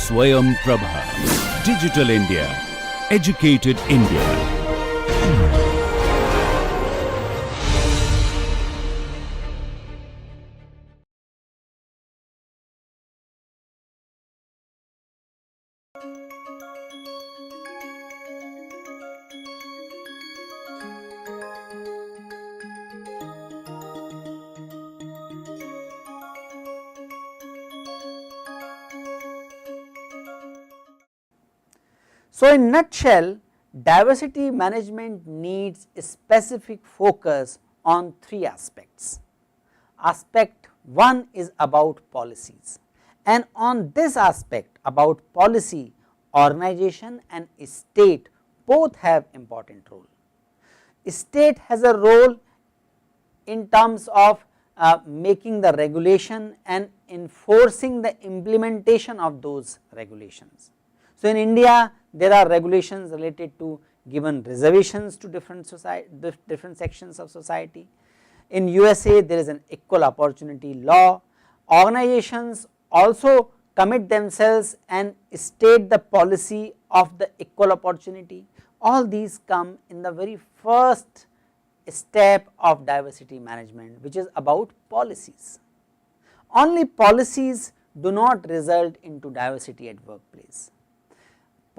SwayamPrabha. Digital India. Educated India. So, in nutshell, diversity management needs a specific focus on three aspects. Aspect 1 is about policies, and on this aspect about policy, organization and state both have important role. State has a role in terms of making the regulation and enforcing the implementation of those regulations. So, in India there are regulations related to given reservations to different sections of society. In USA there is an equal opportunity law. Organizations also commit themselves and state the policy of the equal opportunity. All these come in the very first step of diversity management, which is about policies. Only policies do not result into diversity at workplace.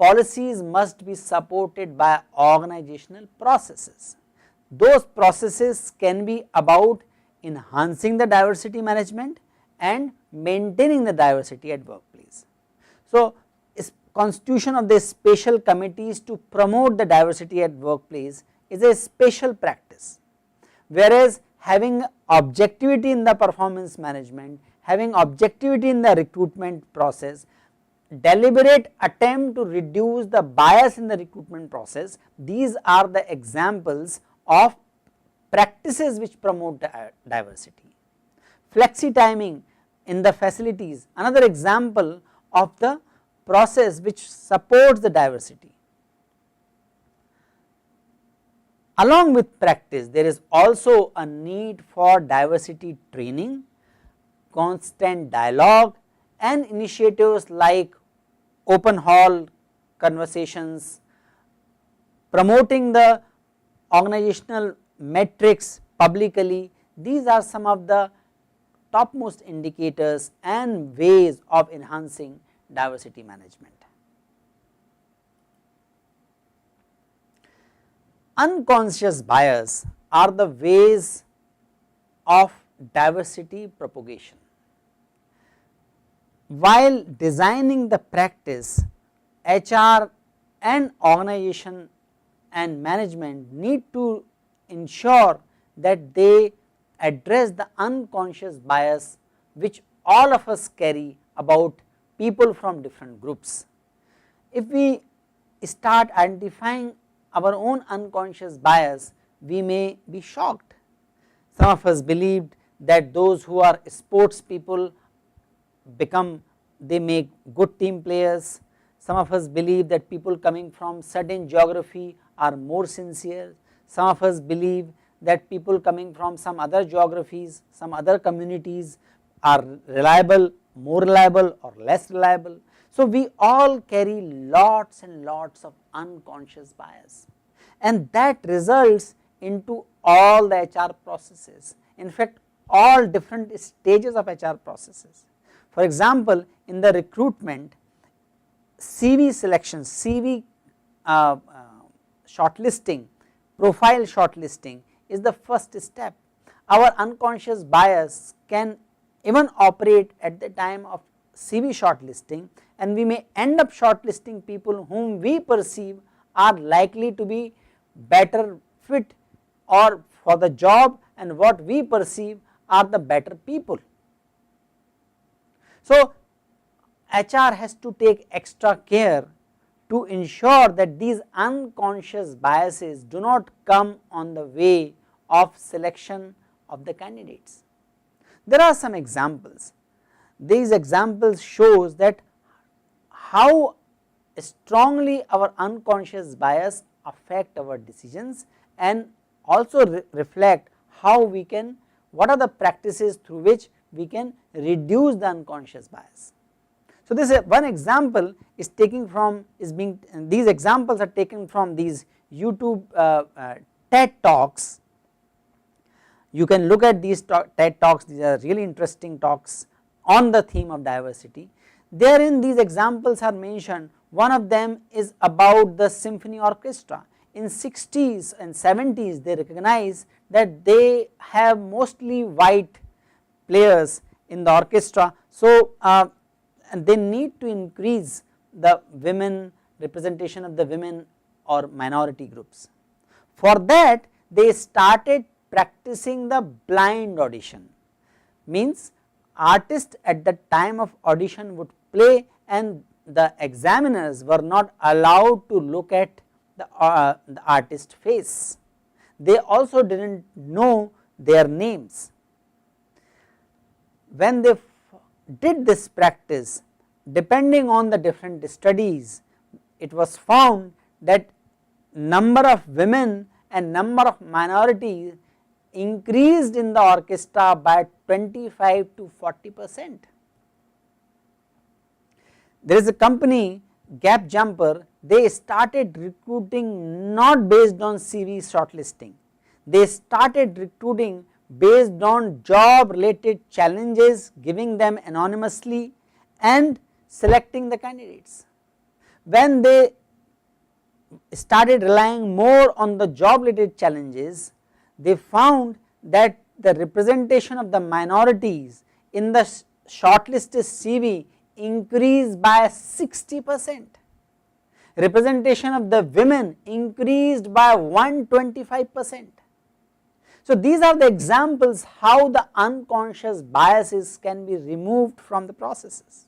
Policies must be supported by organizational processes. Those processes can be about enhancing the diversity management and maintaining the diversity at workplace. So, constitution of the special committees to promote the diversity at workplace is a special practice, whereas having objectivity in the performance management, having objectivity in the recruitment process, deliberate attempt to reduce the bias in the recruitment process, these are the examples of practices which promote diversity. Flexi timing in the facilities, another example of the process which supports the diversity. Along with practice, there is also a need for diversity training, constant dialogue and initiatives like open hall conversations, promoting the organizational metrics publicly. These are some of the topmost indicators and ways of enhancing diversity management. Unconscious bias are the ways of diversity propagation. While designing the practice, HR and organization and management need to ensure that they address the unconscious bias which all of us carry about people from different groups. If we start identifying our own unconscious bias, we may be shocked. Some of us believed that those who are sports people they make good team players. Some of us believe that people coming from certain geography are more sincere. Some of us believe that people coming from some other geographies, some other communities are reliable, more reliable or less reliable. So, we all carry lots and lots of unconscious bias, and that results into all the HR processes, in fact all different stages of HR processes. For example, in the recruitment, CV selection, CV shortlisting, profile shortlisting is the first step. Our unconscious bias can even operate at the time of CV shortlisting, and we may end up shortlisting people whom we perceive are likely to be better fit or for the job and what we perceive are the better people. So, HR has to take extra care to ensure that these unconscious biases do not come on the way of selection of the candidates. There are some examples. These examples shows that how strongly our unconscious bias affect our decisions and also reflect how we can, what are the practices through which we can reduce the unconscious bias. So, this one example is taking from these examples are taken from these YouTube TED talks. You can look at these TED talks, these are really interesting talks on the theme of diversity. Therein these examples are mentioned. One of them is about the symphony orchestra. In 60s and 70s they recognize that they have mostly white players in the orchestra. So, and they need to increase the women representation of the women or minority groups. For that they started practicing the blind audition, means artists at the time of audition would play and the examiners were not allowed to look at the artist's face. They also did not know their names. When they did this practice, depending on the different studies, it was found that number of women and number of minorities increased in the orchestra by 25 to 40%. There is a company, Gap Jumper, they started recruiting not based on CV shortlisting, they started recruiting based on job related challenges, giving them anonymously and selecting the candidates. When they started relying more on the job related challenges, they found that the representation of the minorities in the shortlisted CV increased by 60%, representation of the women increased by 125%. So, these are the examples how the unconscious biases can be removed from the processes.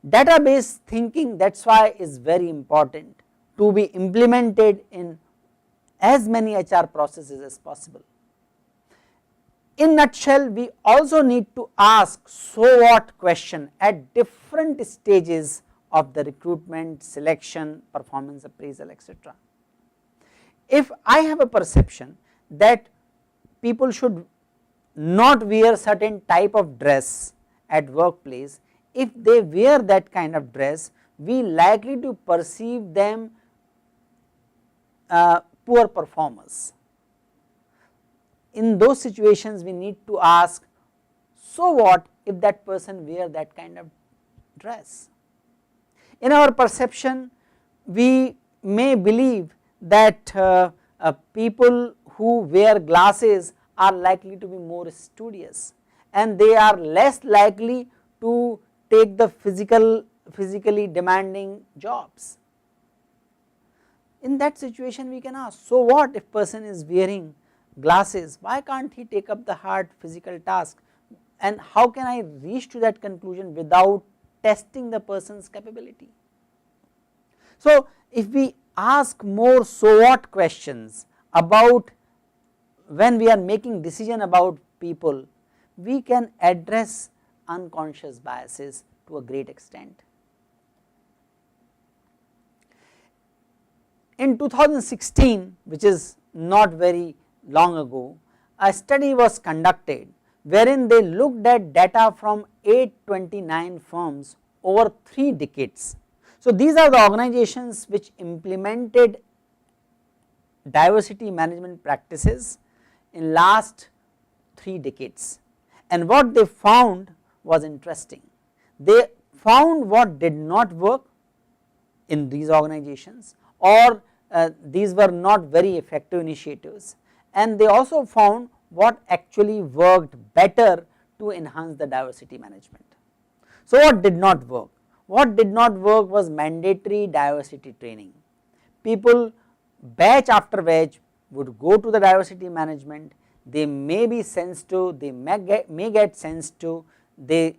Database thinking, that is why is very important to be implemented in as many HR processes as possible. In nutshell, we also need to ask so what question at different stages of the recruitment, selection, performance appraisal, etc. If I have a perception that people should not wear certain type of dress at workplace, if they wear that kind of dress, we likely to perceive them poor performers. In those situations we need to ask, so what if that person wear that kind of dress? In our perception we may believe that people who wear glasses are likely to be more studious and they are less likely to take the physically demanding jobs. In that situation we can ask, so what if person is wearing glasses, why can't he take up the hard physical task, and how can I reach to that conclusion without testing the person's capability? So, if we ask more so what questions about when we are making decision about people, we can address unconscious biases to a great extent. In 2016, which is not very long ago, a study was conducted wherein they looked at data from 829 firms over 3 decades. So, these are the organizations which implemented diversity management practices in last 3 decades, and what they found was interesting. They found what did not work in these organizations, or these were not very effective initiatives, and they also found what actually worked better to enhance the diversity management. So, what did not work? What did not work was mandatory diversity training. People batch after batch would go to the diversity management, they may be sensitive, they may get sensitive, they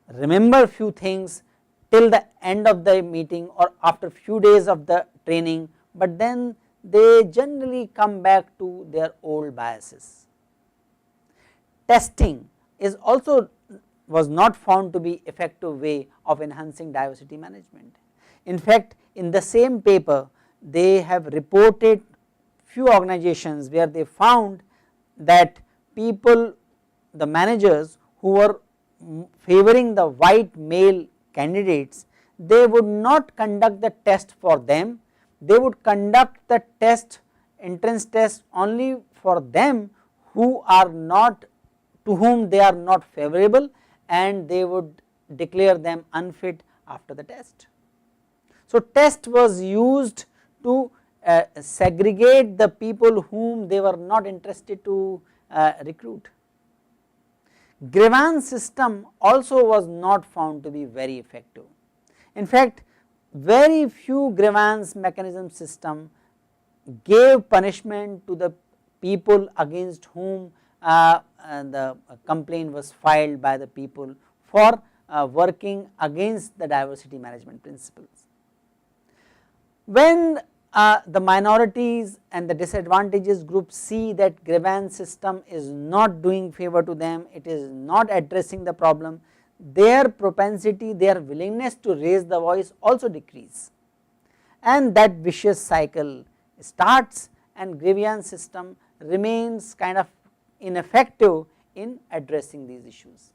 remember few things till the end of the meeting or after few days of the training, but then they generally come back to their old biases. Testing is also was not found to be effective way of enhancing diversity management. In fact, in the same paper they have reported few organizations where they found that people, the managers who were favoring the white male candidates, they would not conduct the test for them, they would conduct the test, entrance test only for them who are not, to whom they are not favorable, and they would declare them unfit after the test. So, test was used to segregate the people whom they were not interested to recruit. Grievance system also was not found to be very effective. In fact, very few grievance mechanism system gave punishment to the people against whom the complaint was filed by the people for working against the diversity management principles. When the minorities and the disadvantaged groups see that grievance system is not doing favor to them, it is not addressing the problem, their propensity, their willingness to raise the voice also decrease, and that vicious cycle starts, and grievance system remains kind of ineffective in addressing these issues.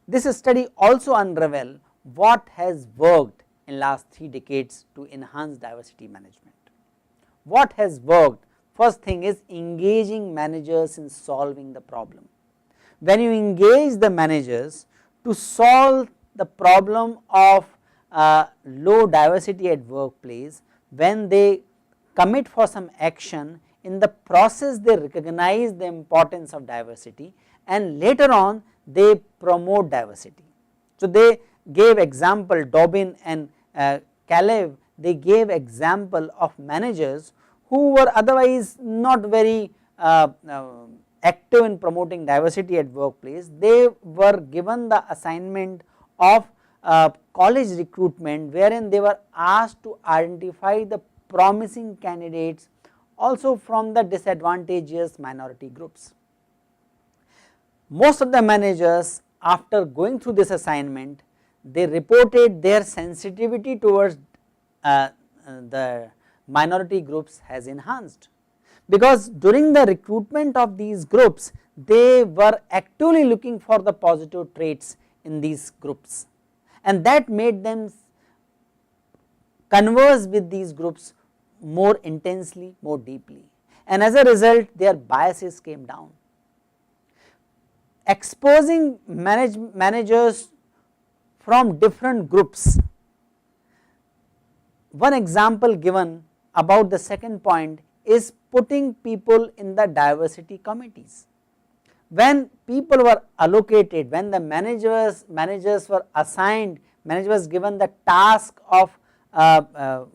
This study also unravels what has worked in last 3 decades to enhance diversity management. What has worked? First thing is engaging managers in solving the problem. When you engage the managers to solve the problem of low diversity at workplace, when they commit for some action, in the process they recognize the importance of diversity, and later on they promote diversity. So, they gave example, Dobbin and Caleb, they gave example of managers who were otherwise not very active in promoting diversity at workplace. They were given the assignment of college recruitment, wherein they were asked to identify the promising candidates also from the disadvantageous minority groups. Most of the managers, after going through this assignment, they reported their sensitivity towards the minority groups has enhanced, because during the recruitment of these groups they were actively looking for the positive traits in these groups, and that made them converse with these groups more intensely, more deeply, and as a result their biases came down. Exposing managers from different groups. One example given about the second point is putting people in the diversity committees. When people were allocated, when the managers were assigned, manager was given the task of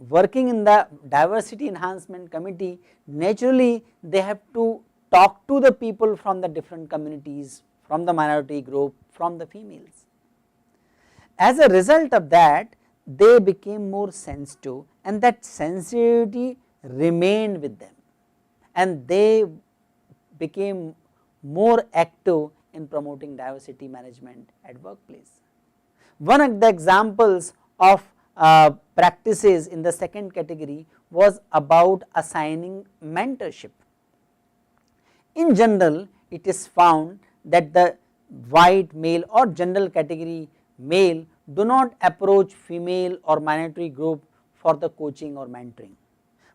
working in the diversity enhancement committee, naturally they have to talk to the people from the different communities, from the minority group, from the females. As a result of that, they became more sensitive, and that sensitivity remained with them, and they became more active in promoting diversity management at workplace. One of the examples of practices in the second category was about assigning mentorship. In general, it is found that the white male or general category male do not approach female or minority group for the coaching or mentoring.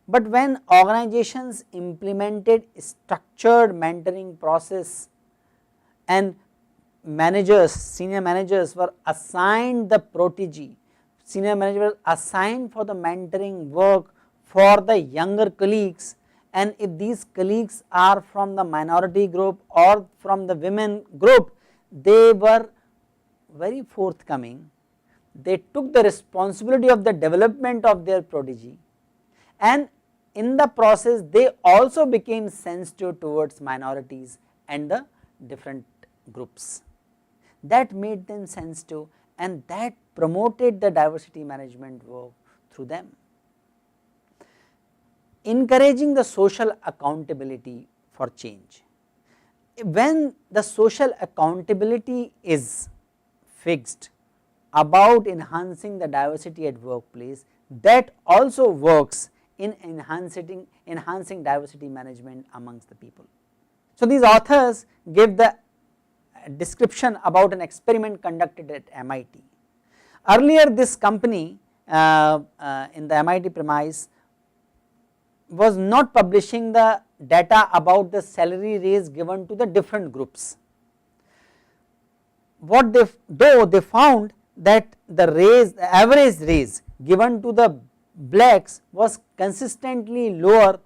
But when organizations implemented structured mentoring process and managers, senior managers were assigned the protege, senior managers were assigned for the mentoring work for the younger colleagues, and if these colleagues are from the minority group or from the women group, they were very forthcoming. They took the responsibility of the development of their protege, and in the process they also became sensitive towards minorities and the different groups. That made them sensitive, and that promoted the diversity management work through them. Encouraging the social accountability for change. When the social accountability is fixed about enhancing the diversity at workplace, that also works in enhancing diversity management amongst the people. So, these authors give the description about an experiment conducted at MIT. Earlier this company in the MIT premise was not publishing the data about the salary raise given to the different groups. What though they found that the average raise given to the blacks was consistently lower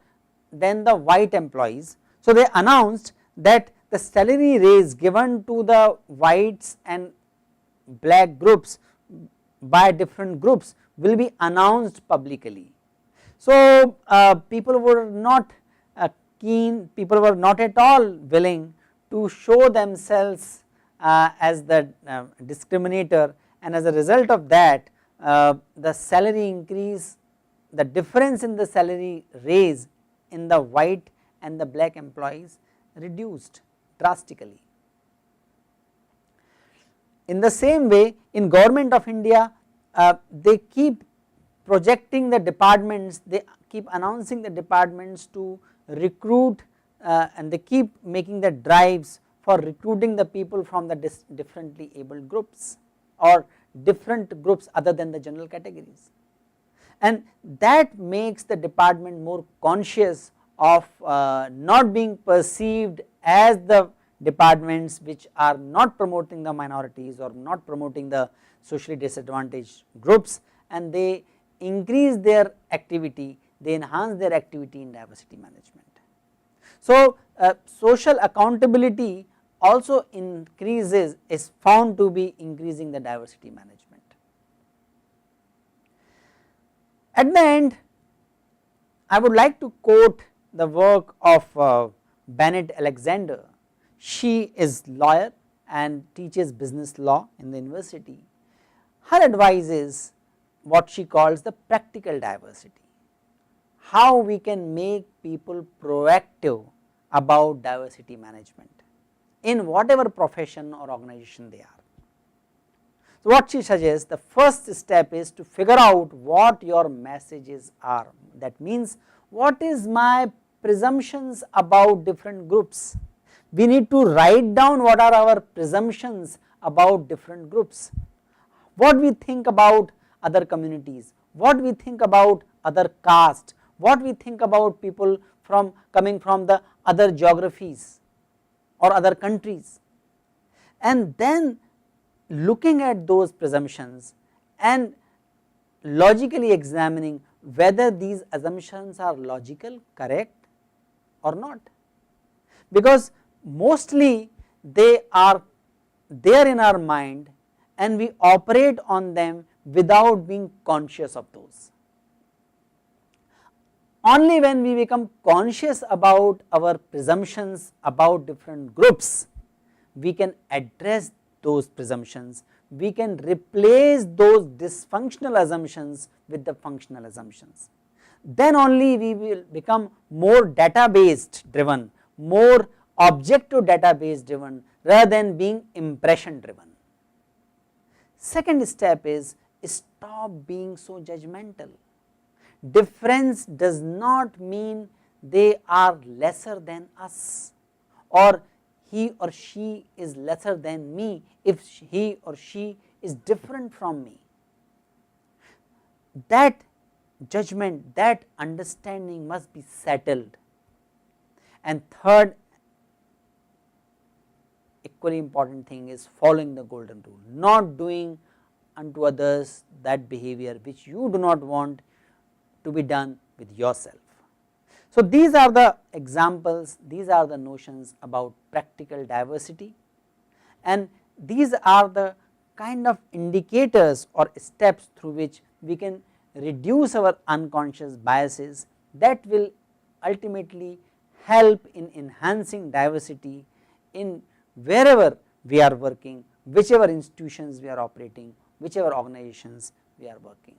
than the white employees. So they announced that the salary raise given to the whites and black groups by different groups will be announced publicly. So people were not keen, people were not at all willing to show themselves as the discriminator, and as a result of that the salary increase, the difference in the salary raise in the white and the black employees reduced drastically. In the same way, in Government of India they keep projecting the departments, they keep announcing the departments to recruit and they keep making the drives for recruiting the people from the differently abled groups or different groups other than the general categories, and that makes the department more conscious of not being perceived as the departments which are not promoting the minorities or not promoting the socially disadvantaged groups, and they increase their activity, they enhance their activity in diversity management. So social accountability also increases, is found to be increasing the diversity management. At the end, I would like to quote the work of Bennett Alexander. She is lawyer and teaches business law in the university. Her advice is what she calls the practical diversity, how we can make people proactive about diversity management in whatever profession or organization they are. So what she suggests, the first step is to figure out what your messages are. That means what is my presumptions about different groups. We need to write down what are our presumptions about different groups, what we think about other communities, what we think about other caste, what we think about people from coming from the other geographies or other countries, and then looking at those presumptions and logically examining whether these assumptions are logical, correct or not, because mostly they are there in our mind and we operate on them without being conscious of those. Only when we become conscious about our presumptions about different groups, we can address those presumptions, we can replace those dysfunctional assumptions with the functional assumptions. Then only we will become more database driven, more objective database driven rather than being impression driven. Second step is stop being so judgmental. Difference does not mean they are lesser than us or he or she is lesser than me if he or she is different from me. That judgment, that understanding must be settled. And third, equally important thing is following the golden rule, not doing unto others that behavior which you do not want to be done with yourself. So these are the examples, these are the notions about practical diversity, and these are the kind of indicators or steps through which we can reduce our unconscious biases that will ultimately help in enhancing diversity in wherever we are working, whichever institutions we are operating, whichever organizations we are working.